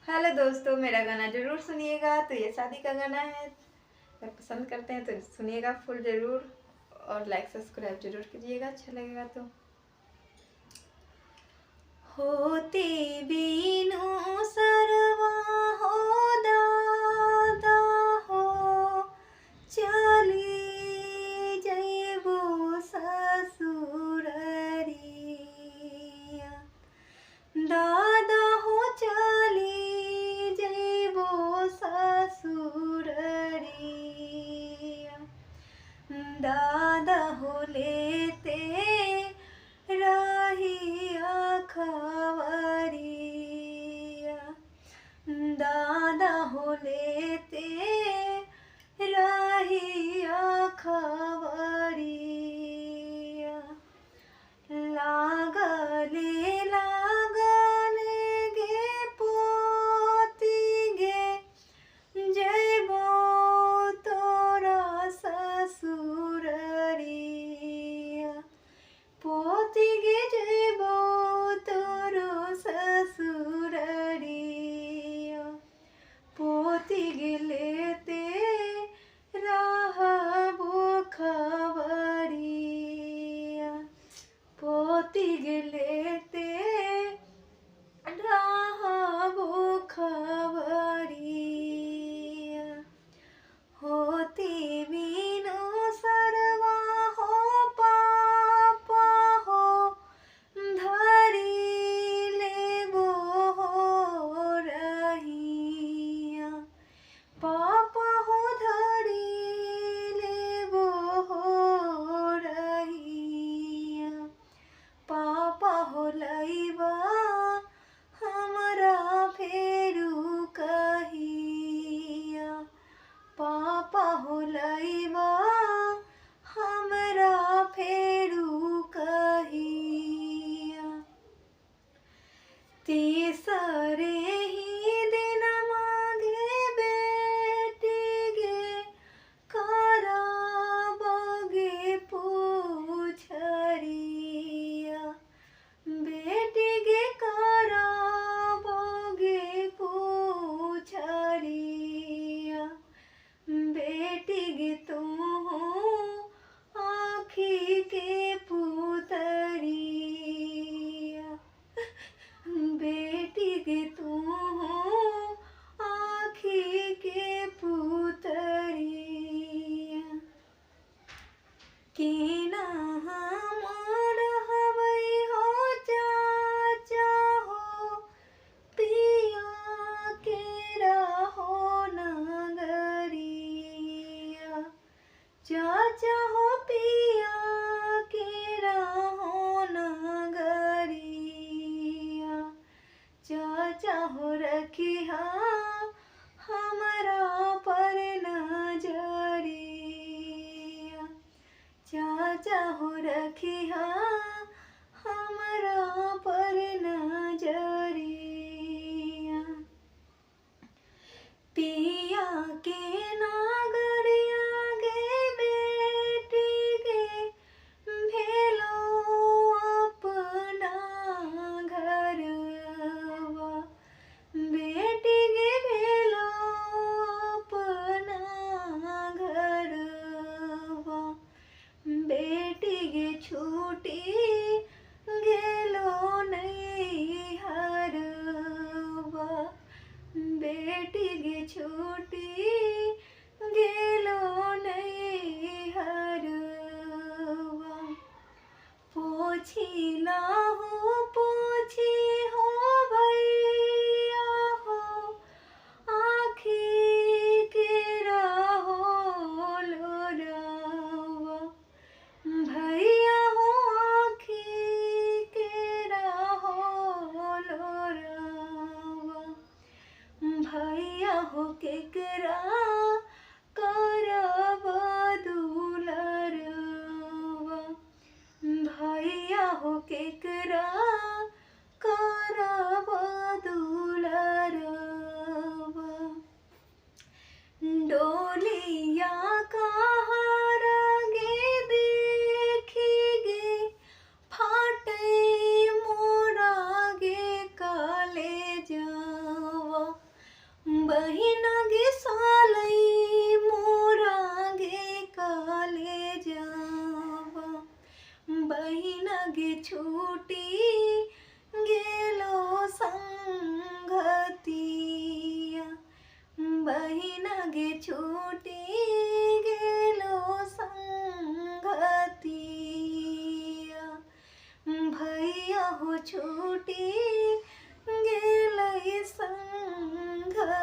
Hello दोस्तों, मेरा गाना ज़रूर सुनिएगा। तो ये शादी का गाना है, अगर पसंद करते हैं तो सुनिएगा फुल ज़रूर, और लाइक सब्सक्राइब जरूर कीजिएगा अच्छा लगेगा तो। होते बीनु सरवा हो दादा हो, चली जैबो ससुररिया। दादा हो चली जैबो ससुररिया। दादा हो लेते रहिया खबरिया। दादा हो लेते रहिया खबरिया। लागले गे पोती गे, जैबो तोरा ससुररिया। पोती गे जैबो तोरो ससुररिया। पोती गे लेते रहबो खबरिया। पोती गे लेते रहबो खबरिया। होती बीनु सरवा हो पापा हो, धरी लेबो हो रहिया। पापा हो धरी लेबो हो रहिया। पापा हो लैबा हमरा फेरू कहिया। पापा हो लैबा हमरा फेरू कहिया। तीसरे ही दिन मांगे बेटी गे, कराबगे पूछरिया। बेटी गे कराबगे पूछरिया। बेटी गे तू आँखी के पुतरिया। बेटी गे तू आँखी के पुतरिया। कीना हमर हवै हो चाचा हो, पिया के रहो नगरिया। चाचा हो पिया के रहो नगरिया। चाचा हो रखिया हमरा पर नजरिया। चाचा हो रखिया हमरा पर नजरिया। पिया के नागरिया गे बेटी गे, भेलो अपना घरवा। बेटी गे भेलो अपना घरवा। बेटी गे छूटी गेलो नैहरवा। बेटी गे छूटी गेलो नैहरवा। पोछी हो भैया हो, आँखी के रहो लोरवा। भैया हो आँखी के रहो लोरवा। भैया हो केकरा करब दुलरवा। भैया हो केकरा करब दुलरवा। डोलिया कहाँ गे देखी गे, फाटे मोरा गे कलेजवा। छूटी गेलो संगतिया, बहिना गे छूटी गेलो संगतिया, भैया हो छूटी गेलै संगतिया।